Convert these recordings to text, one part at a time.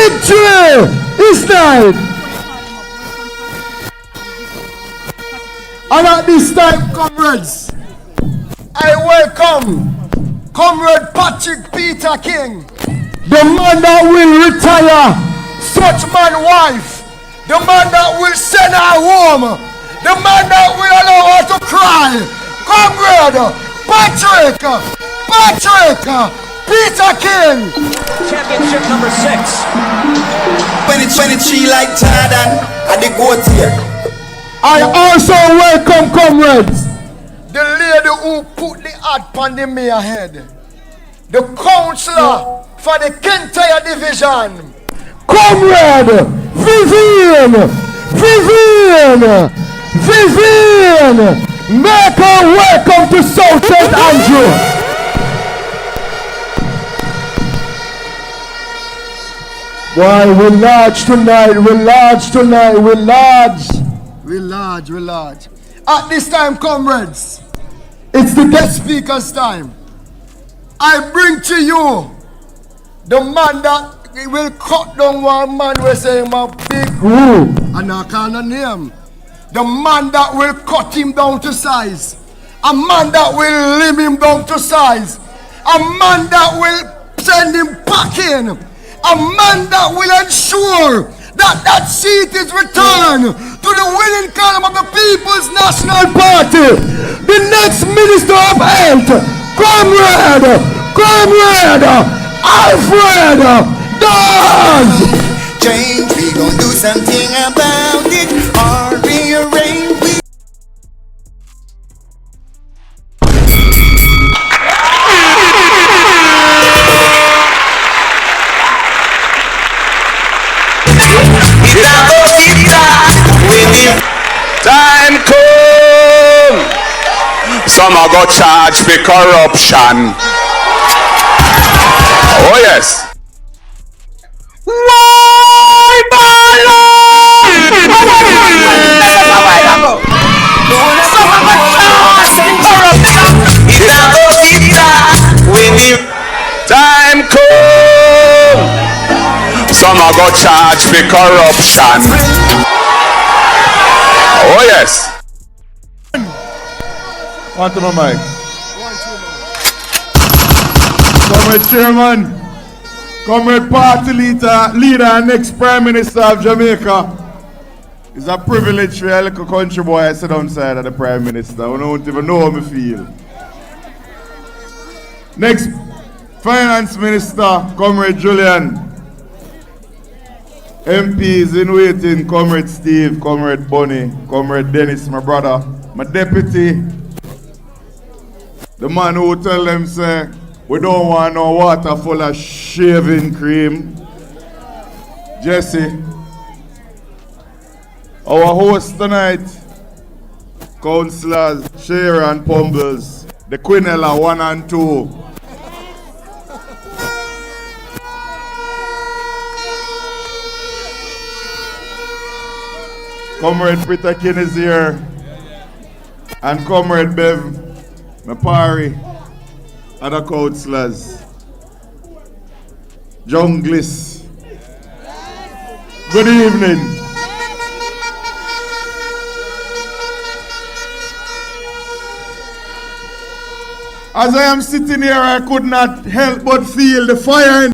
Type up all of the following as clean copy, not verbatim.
Victory is mine. And at this time, comrades, I welcome Comrade Patrick Peter King, the man that will retire such man wife, the man that will send her home, the man that will allow her to cry. Comrade Patrick Peter King. Championship number 6. 2023 like Jordan and the goat here. I also welcome, comrades, the lady who put the hat on the mayor head, the counselor for the Kintyre division, Comrade Vivian. Make her welcome to South St. Andrew. Why, we're large tonight, we're large. At this time, comrades, it's the guest speaker's time. I bring to you the man that will cut down one man we're saying my big who, and I can't name. The man that will cut him down to size. A man that will limit him down to size. A man that will send him back in. A man that will ensure that seat is returned to the winning column of the People's National Party. The next Minister of Health, Comrade Alfred Dawes. Change, we gon' do something about it, or rearrange. Time come. Some are go charge for corruption. Oh yes. Why Bolo? Time come. Some are go charge for corruption. Oh yes. On to my mic. Comrade Chairman, Comrade Party leader and next Prime Minister of Jamaica. It's a privilege for a little country boy to sit outside of the Prime Minister. I don't even know how I feel. Next Finance Minister, Comrade Julian. MPs in waiting, Comrade Steve, Comrade Bonnie, Comrade Dennis, my brother, my deputy, the man who tell them, say, we don't want no water full of shaving cream. Jesse. Our host tonight, Councillors Shera and Pumbles, the Quinella 1 and 2. Comrade Peter King is here, and Comrade Bev Mapari, other councillors, Junglist. Good evening. As I am sitting here, I could not help but feel the fire in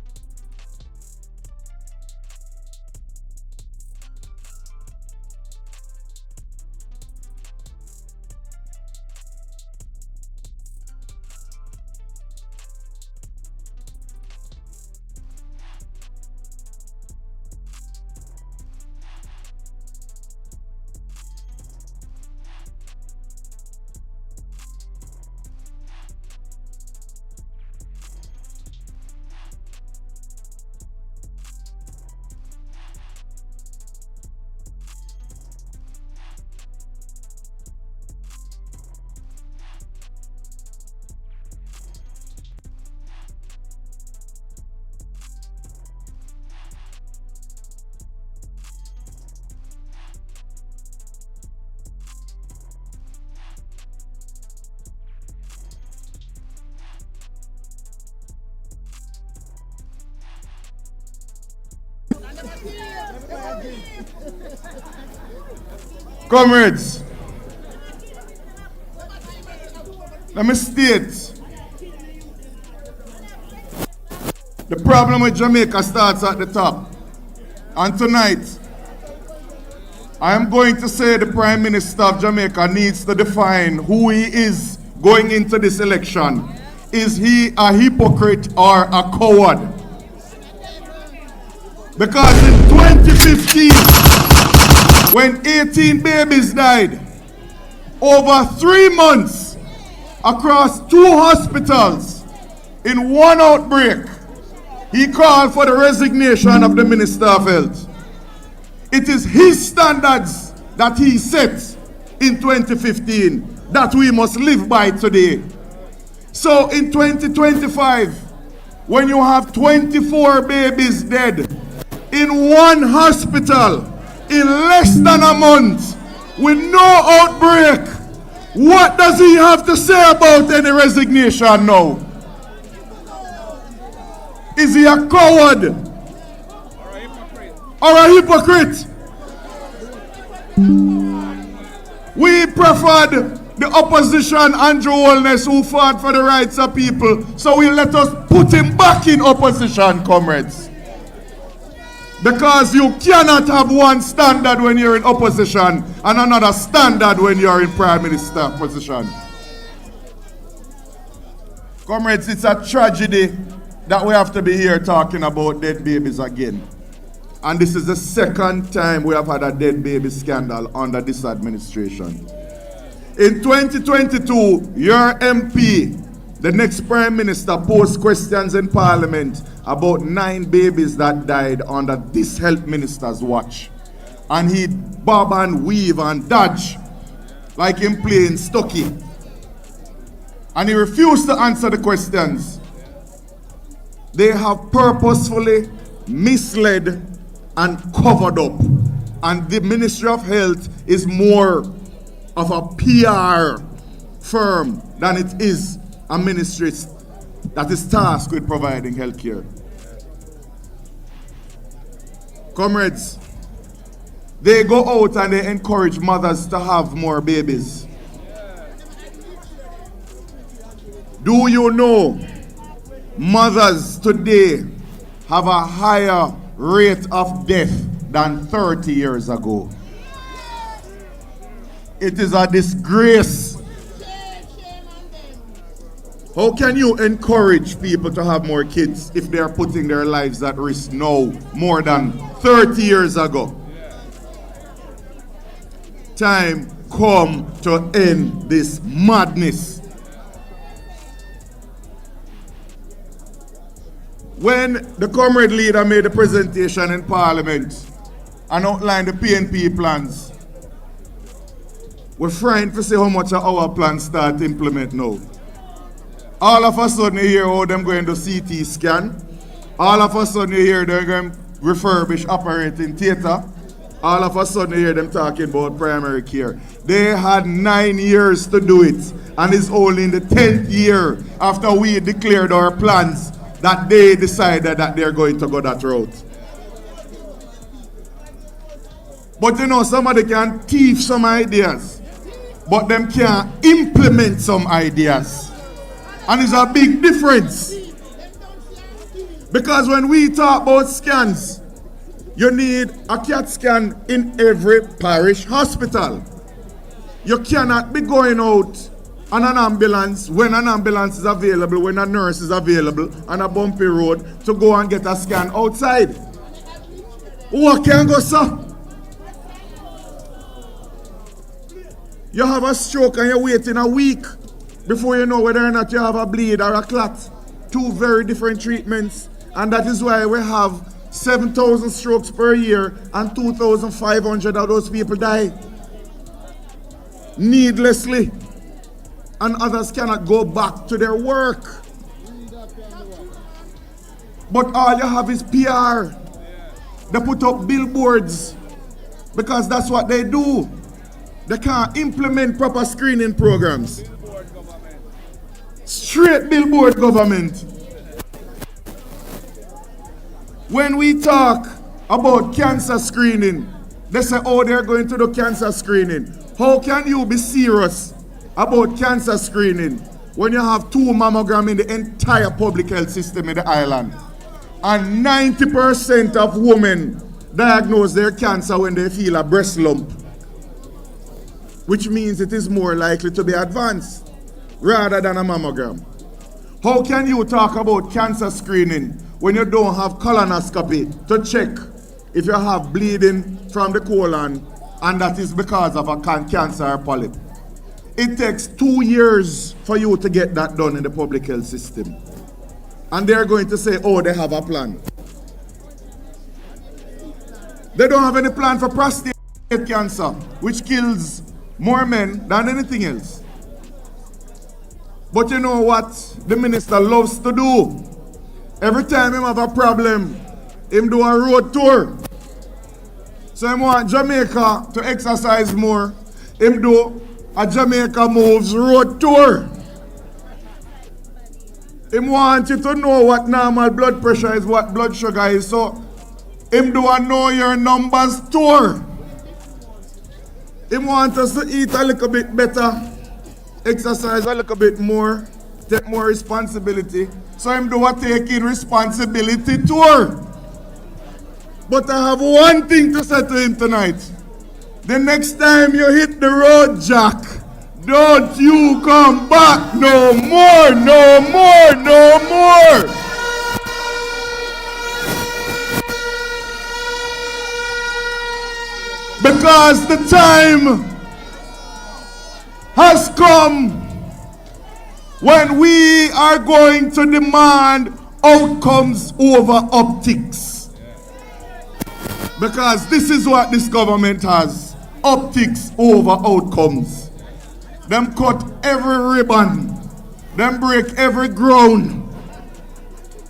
Comrades, let me state, the problem with Jamaica starts at the top. And tonight, I am going to say the Prime Minister of Jamaica needs to define who he is going into this election. Is he a hypocrite or a coward? Because in 2015, when 18 babies died, over 3 months, across 2 hospitals, in one outbreak, he called for the resignation of the Minister of Health. It is his standards that he set in 2015 that we must live by today. So in 2025, when you have 24 babies dead in one hospital in less than a month with no outbreak, what does he have to say about any resignation now? Is he a coward or a hypocrite? We preferred the opposition, Andrew Holness, who fought for the rights of people, so we let us put him back in opposition, comrades. Because you cannot have one standard when you're in opposition and another standard when you're in Prime Minister position. Comrades, it's a tragedy that we have to be here talking about dead babies again. And this is the second time we have had a dead baby scandal under this administration. In 2022, your MP, the next Prime Minister, posed questions in Parliament about 9 babies that died under this Health Minister's watch. And he bob and weave and dodge like him playing Stucky. And he refused to answer the questions. They have purposefully misled and covered up. And the Ministry of Health is more of a PR firm than it is a ministry that is tasked with providing health care. Comrades, they go out and they encourage mothers to have more babies. Do you know mothers today have a higher rate of death than 30 years ago? It is a disgrace. How can you encourage people to have more kids if they are putting their lives at risk now more than 30 years ago? Time come to end this madness. When the comrade leader made a presentation in Parliament and outlined the PNP plans, we're frightened to see how much of our plans start to implement now. All of a sudden you hear how them going to CT scan. All of a sudden you hear they're going to refurbish operating theatre. All of a sudden you hear them talking about primary care. They had 9 years to do it. And it's only in the 10th year after we declared our plans that they decided that they're going to go that route. But you know, somebody can thief some ideas, but them can't implement some ideas. And it's a big difference. Because when we talk about scans, you need a CAT scan in every parish hospital. You cannot be going out on an ambulance when an ambulance is available, when a nurse is available on a bumpy road to go and get a scan outside. What can go, sir? You have a stroke and you're waiting a week before you know whether or not you have a bleed or a clot. 2 very different treatments. And that is why we have 7,000 strokes per year and 2,500 of those people die needlessly. And others cannot go back to their work. But all you have is PR. They put up billboards because that's what they do. They can't implement proper screening programs. Straight billboard government. When we talk about cancer screening. They say, oh, they're going to do cancer screening. How can you be serious about cancer screening when you have 2 mammograms in the entire public health system in the island? And 90% of women diagnose their cancer when they feel a breast lump, which means it is more likely to be advanced rather than a mammogram. How can you talk about cancer screening when you don't have colonoscopy to check if you have bleeding from the colon and that is because of a cancer or polyp? It takes 2 years for you to get that done in the public health system. And they're going to say, oh, they have a plan. They don't have any plan for prostate cancer, which kills more men than anything else. But you know what the minister loves to do? Every time him have a problem, him do a road tour. So him want Jamaica to exercise more. Him do a Jamaica Moves road tour. Him want you to know what normal blood pressure is, what blood sugar is. So him do a know your numbers tour. Him want us to eat a little bit better, exercise a little bit more, take more responsibility. So him do a taking responsibility tour. But I have one thing to say to him tonight. The next time you hit the road, Jack, don't you come back no more, no more, no more. Because the time has come when we are going to demand outcomes over optics. Because this is what this government has. Optics over outcomes. Them cut every ribbon. Them break every ground.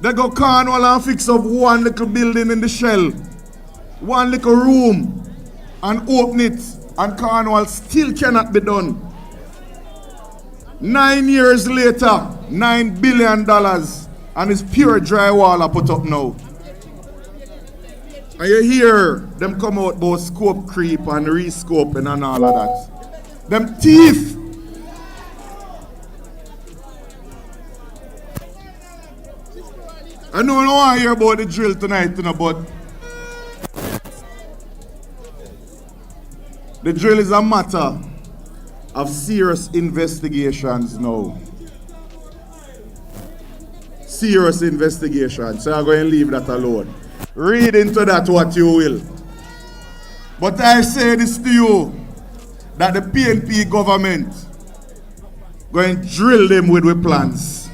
They go Cornwall and fix up one little building in the shell. One little room. And open it. And Cornwall still cannot be done. 9 years later, $9 billion. And it's pure drywall I put up now. And you hear them come out about scope creep and re-scoping and all of that. Them thief. I know I don't want to hear about the drill tonight, you know, but the drill is a matter of serious investigations now. Serious investigations. So I'm going to leave that alone. Read into that what you will. But I say this to you, that the PNP government going to drill them with plans.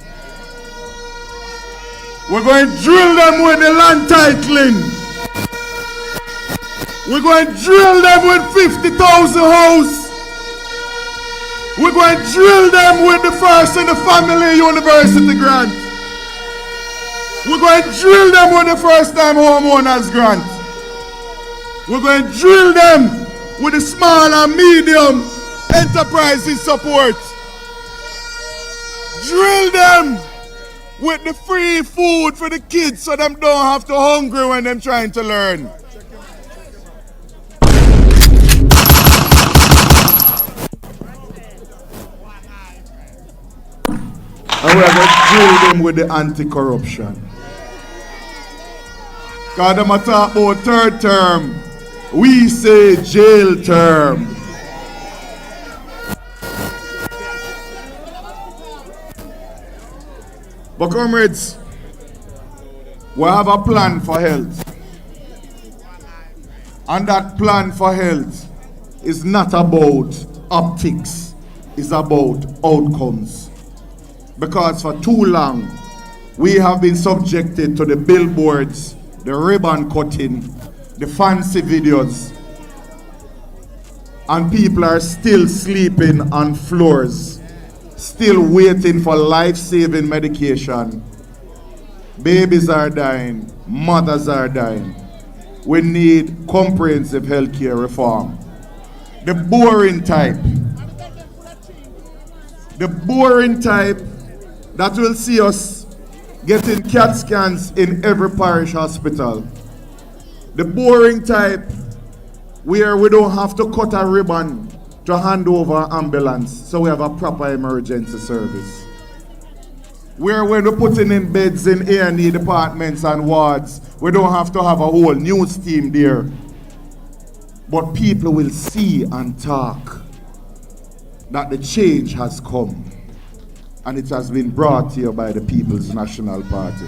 We're going to drill them with the land titling. We're going to drill them with 50,000 house. We're going to drill them with the first in the family university grant. We're going to drill them with the first time homeowners grant. We're going to drill them with the small and medium enterprises support. Drill them with the free food for the kids so them don't have to hungry when them trying to learn. And we're going to drill them with the anti-corruption. Because them a talk about third term, we say jail term. But comrades, we have a plan for health. And that plan for health is not about optics, it's about outcomes. Because for too long, we have been subjected to the billboards, the ribbon cutting, the fancy videos, and people are still sleeping on floors, still waiting for life-saving medication. Babies are dying, mothers are dying. We need comprehensive healthcare reform. The boring type that will see us getting CAT scans in every parish hospital. The boring type where we don't have to cut a ribbon to hand over an ambulance, so we have a proper emergency service. Where when we're putting in beds in A&E departments and wards, we don't have to have a whole news team there. But people will see and talk that the change has come, and it has been brought here by the People's National Party.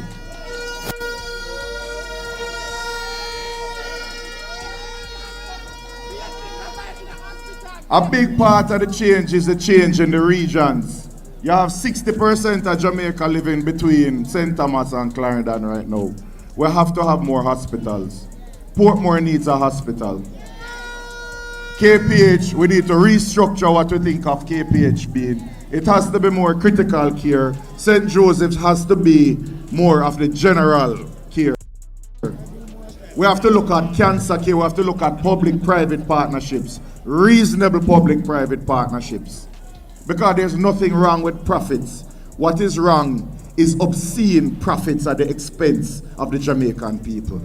A big part of the change is the change in the regions. You have 60% of Jamaica living between St. Thomas and Clarendon right now. We have to have more hospitals. Portmore needs a hospital. KPH, we need to restructure what we think of KPH being. It has to be more critical care. St. Joseph's has to be more of the general care. We have to look at cancer care, we have to look at public-private partnerships, reasonable public-private partnerships. Because there's nothing wrong with profits. What is wrong is obscene profits at the expense of the Jamaican people.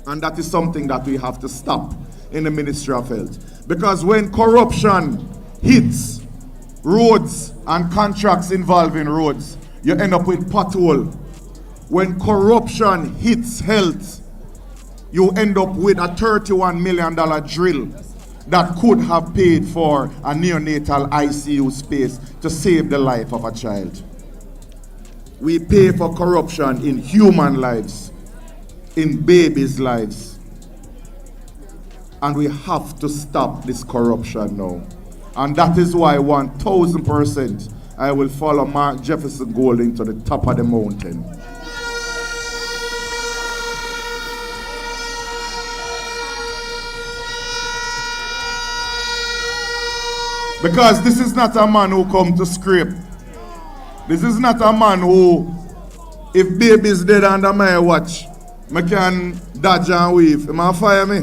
And that is something that we have to stop in the Ministry of Health. Because when corruption hits roads and contracts involving roads, you end up with pothole. When corruption hits health, you end up with a $31 million drill that could have paid for a neonatal ICU space to save the life of a child. We pay for corruption in human lives, in babies' lives. And we have to stop this corruption now. And that is why 1000% I will follow Mark Jefferson Golding to the top of the mountain. Because this is not a man who come to scrape. This is not a man who, if baby's dead under my watch, I can dodge and weave. Am I fire me?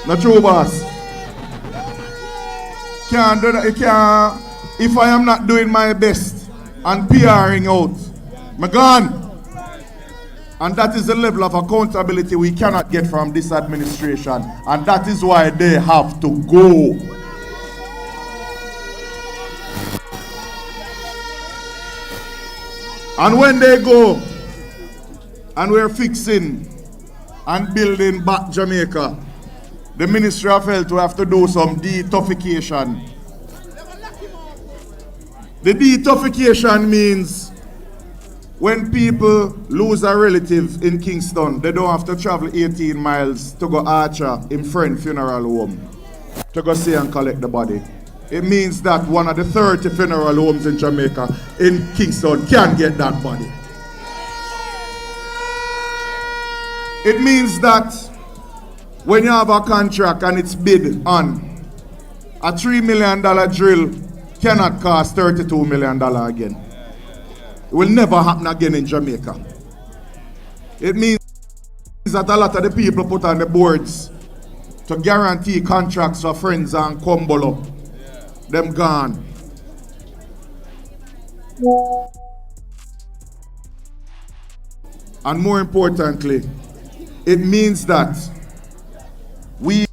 Not true, boss. Can't do that. You can't. If I am not doing my best and PRing out, I'm gone. And that is the level of accountability we cannot get from this administration. And that is why they have to go. And when they go, and we're fixing and building back Jamaica, the Ministry of Health will have to do some detoxification. The detoxification means when people lose a relative in Kingston, they don't have to travel 18 miles to go Archer in Friend Funeral Home to go see and collect the body. It means that one of the 30 funeral homes in Jamaica, in Kingston, can get that body. It means that when you have a contract and it's bid on, a $3 million drill cannot cost $32 million again. It will never happen again in Jamaica. It means that a lot of the people put on the boards to guarantee contracts for Friends and Bolo, them gone. And more importantly, it means that we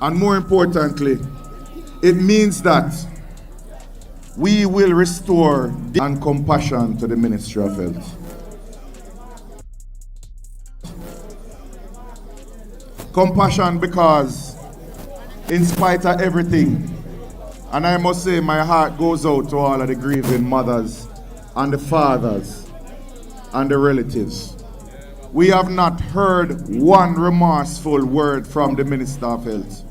and more importantly, it means that we will restore and compassion to the Ministry of Health. Compassion because in spite of everything, and I must say my heart goes out to all of the grieving mothers and the fathers and the relatives. We have not heard one remorseful word from the Minister of Health.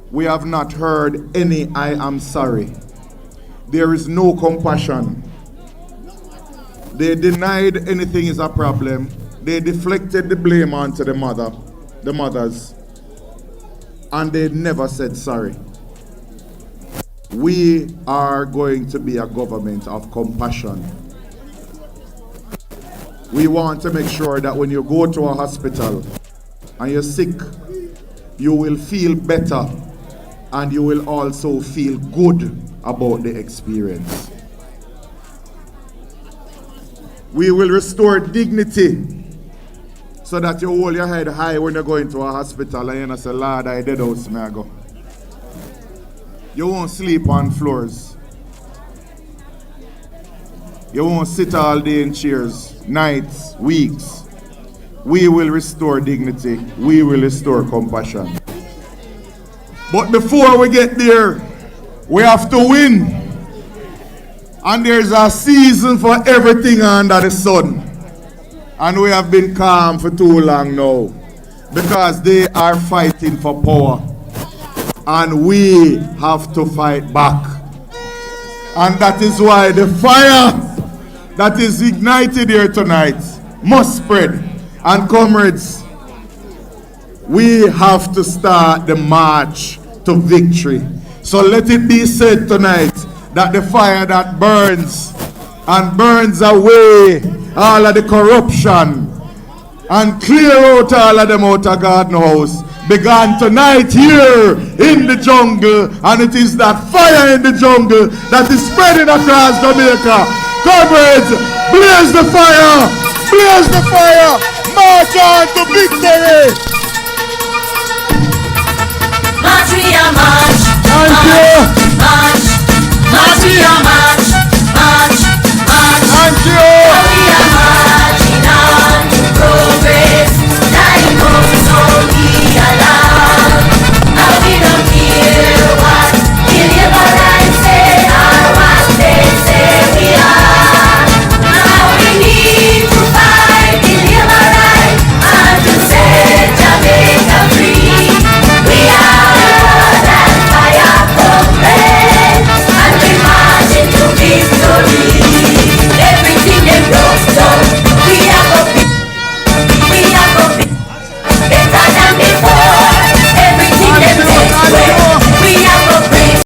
We have not heard any "I am sorry." There is no compassion. They denied anything is a problem. They deflected the blame onto the mothers, and they never said sorry. We are going to be a government of compassion. We want to make sure that when you go to a hospital and you're sick, you will feel better and you will also feel good about the experience. We will restore dignity so that you hold your head high when you're going to a hospital and you say, Lord, I dead house, may I go. You won't sleep on floors. You won't sit all day in chairs, nights, weeks. We will restore dignity. We will restore compassion. But before we get there, we have to win. And there's a season for everything under the sun. And we have been calm for too long now. Because they are fighting for power. And we have to fight back. And that is why the fire that is ignited here tonight must spread. And comrades, we have to start the march to victory. So let it be said tonight that the fire that burns and burns away all of the corruption and clear out all of them out of God's house began tonight here in the jungle, and it is that fire in the jungle that is spreading across Jamaica. Comrades, blaze the fire! Blaze the fire! March on to victory! March, we are march. Thank you!